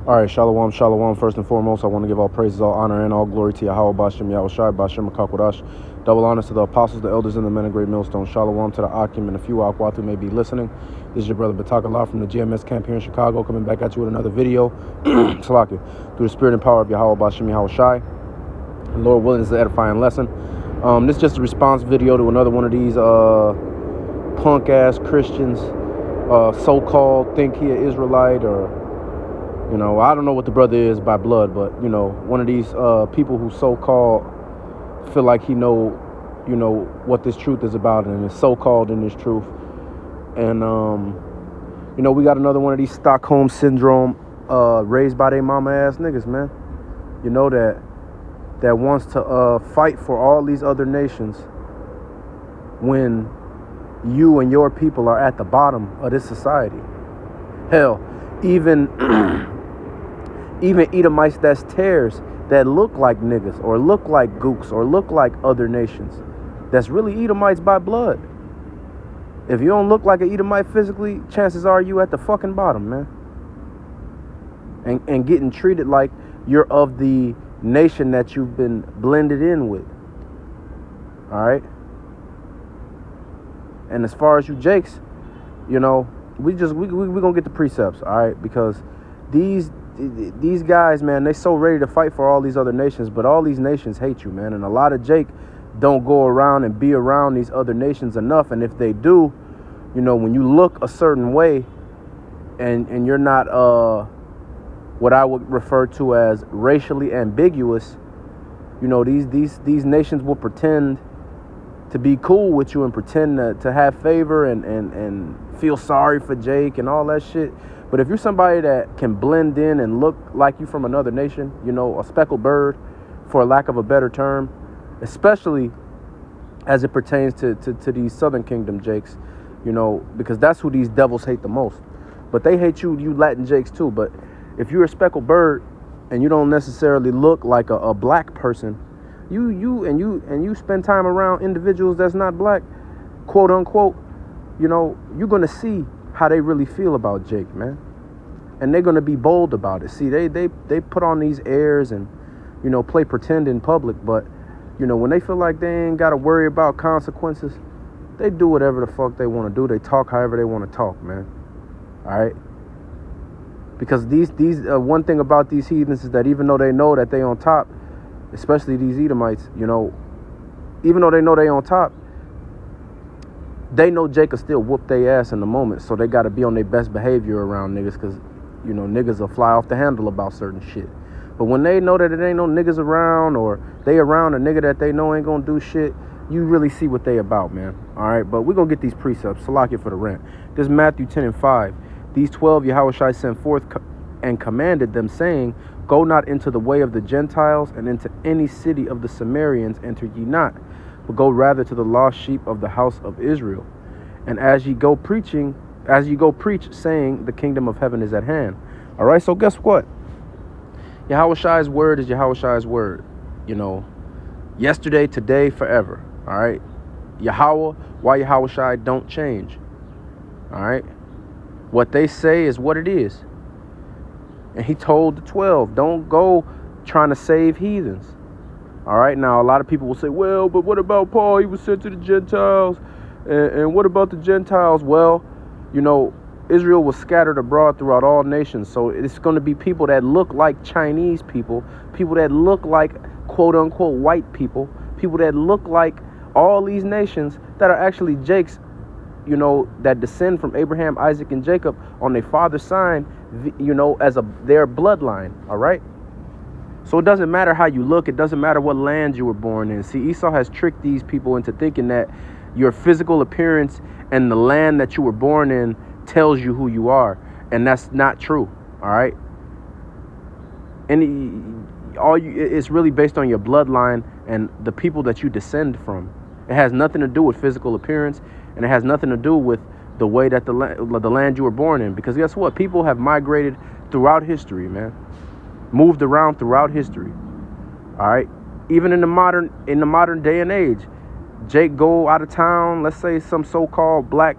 All right, shalom, shalom. First and foremost, I want to give all praises, all honor, and all glory to Yahweh Bashem, Yahweh Shai, Bashem, Makakwadash. Double honors to the apostles, the elders, and the men of great millstone. Shalom to the Akim and a few Akwat who may be listening. This is your brother Batakallah from the GMS camp here in Chicago, coming back at you with another video. Salakia, through the spirit and power of Yahweh Bashem, Yahweh Shai. And Lord willing, this is an edifying lesson. This is just a response video to another one of these punk-ass Christians, so-called think he an Israelite, or I don't know what the brother is by blood, but one of these people who so-called feel like he know what this truth is about, and is so-called in this truth. And we got another one of these Stockholm syndrome raised by their mama ass niggas, man. That wants to fight for all these other nations when you and your people are at the bottom of this society. Hell, even Edomites that's tares that look like niggas or look like gooks or look like other nations, that's really Edomites by blood. If you don't look like an Edomite physically, chances are you at the fucking bottom, man. And getting treated like you're of the nation that you've been blended in with. All right? And as far as you Jakes, we gonna get the precepts, all right? Because these guys, man, they so ready to fight for all these other nations, but all these nations hate you, man. And a lot of Jake don't go around and be around these other nations enough. And if they do, when you look a certain way and you're not what I would refer to as racially ambiguous, these nations will pretend to be cool with you and pretend to have favor and feel sorry for Jake and all that shit. But if you're somebody that can blend in and look like you from another nation, a speckled bird, for a lack of a better term, especially as it pertains to these Southern Kingdom Jakes, because that's who these devils hate the most. But they hate you Latin Jakes too. But if you're a speckled bird and you don't necessarily look like a black person, you spend time around individuals that's not black, quote unquote, you're gonna see how they really feel about Jake, man. And they're gonna be bold about it. See, they put on these airs and play pretend in public, but when they feel like they ain't gotta worry about consequences, they do whatever the fuck they want to do. They talk however they want to talk, man. All right. Because these one thing about these heathens is that even though they know that they on top, especially these Edomites, even though they know they on top, they know Jake will still whoop their ass in the moment. So they got to be on their best behavior around niggas, because niggas will fly off the handle about certain shit. But when they know that it ain't no niggas around, or they around a nigga that they know ain't gonna do shit, you really see what they about, man. All right, but we're gonna get these precepts. Salakia for the rant. This is Matthew 10:5. These 12 Yahushua sent forth and commanded them, saying, Go not into the way of the Gentiles, and into any city of the Samaritans enter ye not, but go rather to the lost sheep of the house of Israel. And as ye go preach, saying, the kingdom of heaven is at hand. All right, so guess what? Yahushua's word is Yahushua's word. Yesterday, today, forever. All right? Yahweh, why Yahushua don't change. All right? What they say is what it is. And he told the 12, don't go trying to save heathens. All right? Now, a lot of people will say, well, but what about Paul? He was sent to the Gentiles. And what about the Gentiles? Well, Israel was scattered abroad throughout all nations. So it's going to be people that look like Chinese people that look like quote unquote white people that look like all these nations that are actually Jakes, that descend from Abraham, Isaac, and Jacob on their father's side, as their bloodline. All right. So it doesn't matter how you look. It doesn't matter what land you were born in. See, Esau has tricked these people into thinking that your physical appearance and the land that you were born in tells you who you are. And that's not true. All right. And it's really based on your bloodline and the people that you descend from. It has nothing to do with physical appearance, and it has nothing to do with the way that the land you were born in. Because guess what? People have migrated throughout history, man. Moved around throughout history. All right. Even in the modern day and age, Jake go out of town. Let's say some so-called black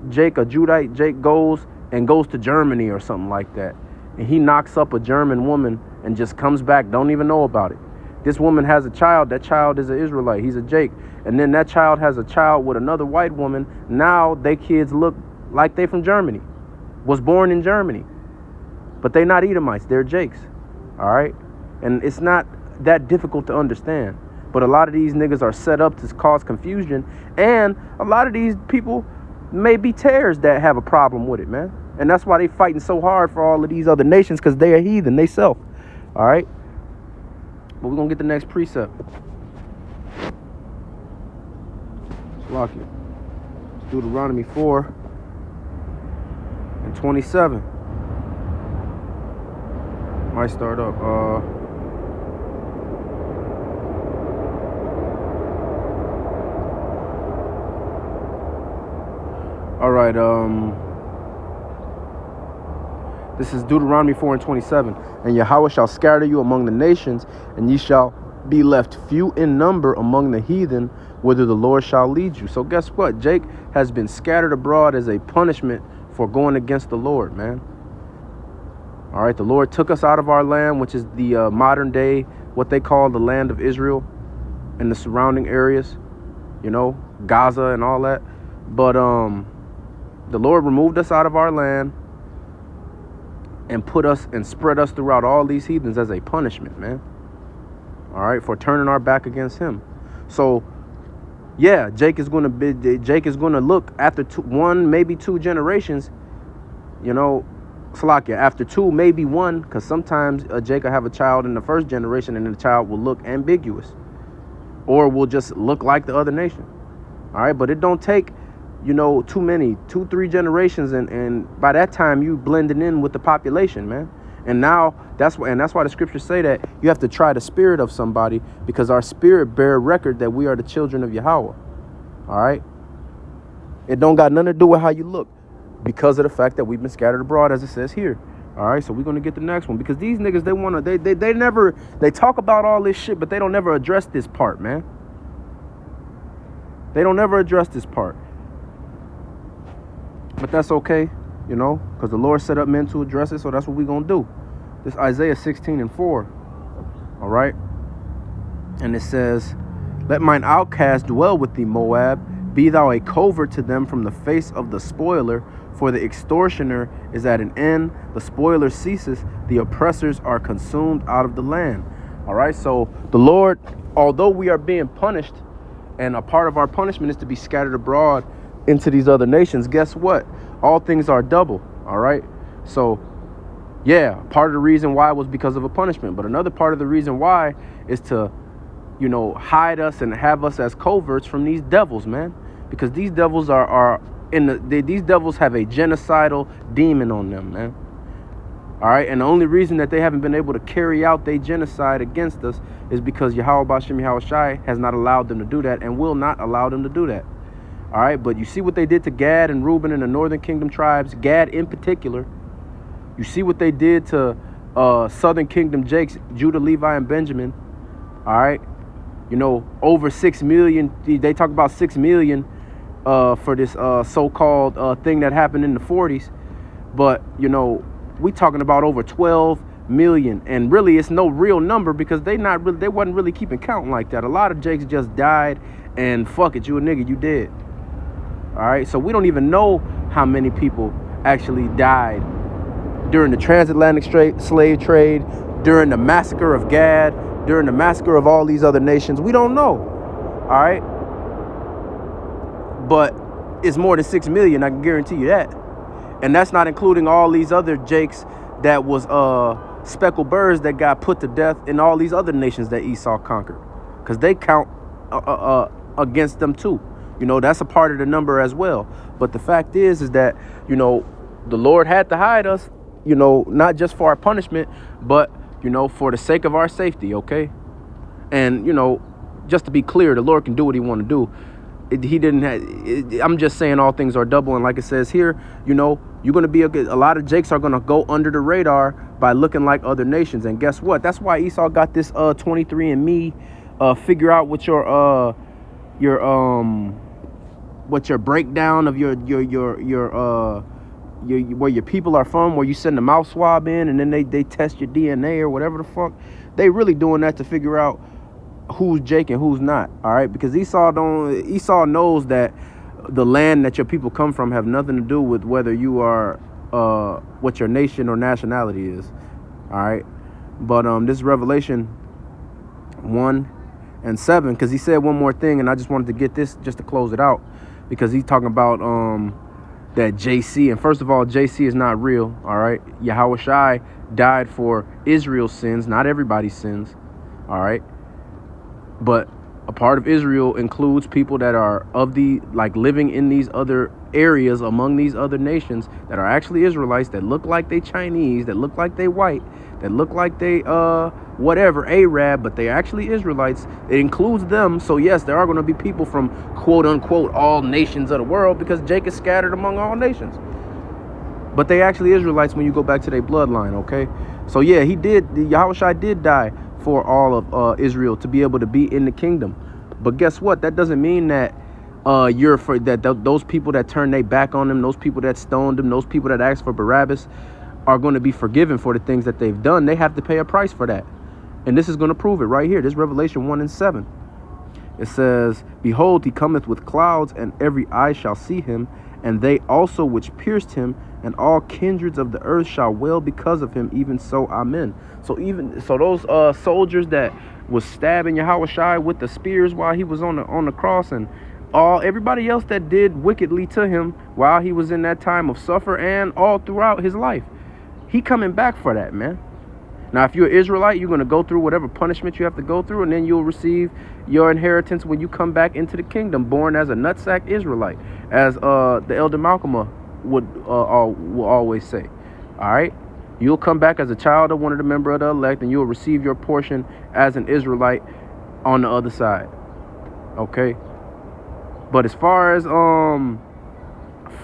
Jake, a Judite Jake goes to Germany or something like that. and he knocks up a German woman and just comes back, don't even know about it. This woman has a child. That child is an Israelite. He's a Jake. And then that child has a child with another white woman. Now they kids look like they from Germany, was born in Germany, but they not Edomites. They're Jakes. All right. And it's not that difficult to understand. But a lot of these niggas are set up to cause confusion. And a lot of these people may be tares that have a problem with it, man. And that's why they fighting so hard for all of these other nations, because they are heathen, they self. All right. But we're going to get the next precept. Lock it. Deuteronomy 4 and 27. Might start up. All right. This is Deuteronomy 4 and 27. And Yahweh shall scatter you among the nations, and ye shall be left few in number among the heathen, whither the Lord shall lead you. So guess what? Jake has been scattered abroad as a punishment for going against the Lord, man. All right, the Lord took us out of our land, which is the modern day, what they call the land of Israel and the surrounding areas, you know, Gaza and all that. But the Lord removed us out of our land and put us and spread us throughout all these heathens as a punishment, man. All right, for turning our back against him. So yeah, Jake is going to look after one, maybe two generations, you know, Salakia, after two, maybe one, because sometimes Jake will have a child in the first generation and the child will look ambiguous or will just look like the other nation. All right, but it don't take, you know, too many, 2-3 generations, and by that time you blending in with the population, man. And now that's why the scriptures say that you have to try the spirit of somebody, because our spirit bear record that we are the children of Yahweh. All right. It don't got nothing to do with how you look, because of the fact that we've been scattered abroad, as it says here. All right. So we're going to get the next one, because these niggas, they talk about all this shit, but they don't never address this part, man. They don't never address this part. But that's okay, you know, because the Lord set up men to address it. So that's what we're going to do. This Isaiah 16 and 4. All right. And it says, let mine outcast dwell with thee, Moab. Be thou a covert to them from the face of the spoiler. For the extortioner is at an end. The spoiler ceases. The oppressors are consumed out of the land. All right. So the Lord, although we are being punished, and a part of our punishment is to be scattered abroad into these other nations, guess what? All things are double. All right. So yeah, part of the reason why was because of a punishment, but another part of the reason why is to, you know, hide us and have us as coverts from these devils, man, because these devils these devils have a genocidal demon on them, man. All right. And the only reason that they haven't been able to carry out their genocide against us is because Yahweh Bashem Yahweh Shai has not allowed them to do that and will not allow them to do that. All right. But you see what they did to Gad and Reuben and the northern kingdom tribes, Gad in particular. You see what they did to southern kingdom Jakes, Judah, Levi, and Benjamin. All right. You know, over 6 million. They talk about 6 million for this so-called thing that happened in the 40s. But, you know, we talking about over 12 million. And really, it's no real number, because they wasn't really keeping count like that. A lot of Jakes just died, and fuck it, you a nigga, you dead. All right. So we don't even know how many people actually died during the transatlantic slave trade, during the massacre of Gad, during the massacre of all these other nations. We don't know. All right. But it's more than 6 million. I can guarantee you that. And that's not including all these other Jakes that was speckled birds that got put to death in all these other nations that Esau conquered, because they count against them too. You know, that's a part of the number as well. But the fact is that, you know, the Lord had to hide us, you know, not just for our punishment, but, you know, for the sake of our safety. Okay. And, you know, just to be clear, the Lord can do what he want to do. I'm just saying all things are double. And like it says here, you know, you're going to be a lot of Jakes are going to go under the radar by looking like other nations. And guess what? That's why Esau got this 23andMe, figure out what your breakdown of your where your people are from, where you send a mouth swab in and then they test your DNA or whatever the fuck. They really doing that to figure out who's Jake and who's not. All right, because Esau knows that the land that your people come from have nothing to do with whether you are what your nation or nationality is. All right, but this is Revelation 1:7, because he said one more thing, and I just wanted to get this just to close it out, because he's talking about that JC, and first of all, JC is not real. All right, Yahweh Shai died for Israel's sins, not everybody's sins. All right, but a part of Israel includes people that are of the, like, living in these other areas among these other nations that are actually Israelites, that look like they Chinese, that look like they white, that look like they whatever, Arab, but they actually Israelites. It includes them. So yes, there are going to be people from quote unquote all nations of the world, because Jake is scattered among all nations, but they actually Israelites when you go back to their bloodline. Okay, so yeah, Yahweh Shai did die for all of Israel to be able to be in the kingdom. But guess what? That doesn't mean that those people that turned their back on him, those people that stoned him, those people that asked for Barabbas are going to be forgiven for the things that they've done. They have to pay a price for that. And this is going to prove it right here. This is Revelation 1:7. It says, "Behold, he cometh with clouds, and every eye shall see him, and they also which pierced him, and all kindreds of the earth shall wail because of him. Even so, amen." So those soldiers that was stabbing Yahweh Shai with the spears while he was on the cross, and everybody else that did wickedly to him while he was in that time of suffer and all throughout his life, he coming back for that, man. Now, if you're an Israelite, you're going to go through whatever punishment you have to go through, and then you'll receive your inheritance when you come back into the kingdom, born as a nutsack Israelite, as the Elder Malcolm will always say. All right, you'll come back as a child of one of the member of the elect, and you'll receive your portion as an Israelite on the other side. Okay, but as far as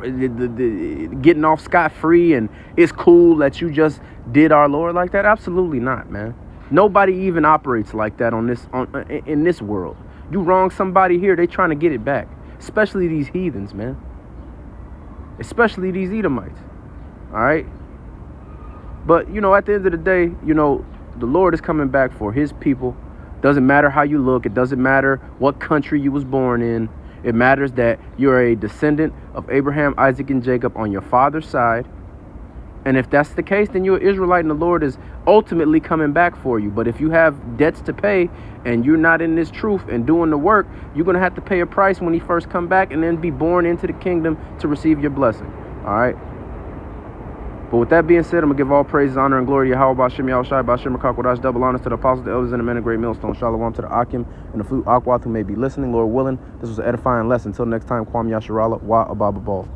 getting off scot-free and it's cool that you just did our Lord like that, absolutely not, man. Nobody even operates like that in this world. You wrong somebody here, they trying to get it back, especially these heathens, man, especially these Edomites. All right, but at the end of the day, the Lord is coming back for his people. Doesn't matter how you look, it doesn't matter what country you was born in. It matters that you're a descendant of Abraham, Isaac, and Jacob on your father's side. And if that's the case, then you're an Israelite, and the Lord is ultimately coming back for you. But if you have debts to pay and you're not in this truth and doing the work, you're going to have to pay a price when he first come back, and then be born into the kingdom to receive your blessing. All right. But with that being said, I'm going to give all praise, honor, and glory to Yahweh, Ba'ashem, Yahushai, Ba'ashem, Rakakwadash, double honors to the apostles, the elders, and the men of great millstone. Shalom to the Akim and the flute Akwat who may be listening. Lord willing, this was an edifying lesson. Until next time, Kwam Yasharala, Wa Ababa Ball.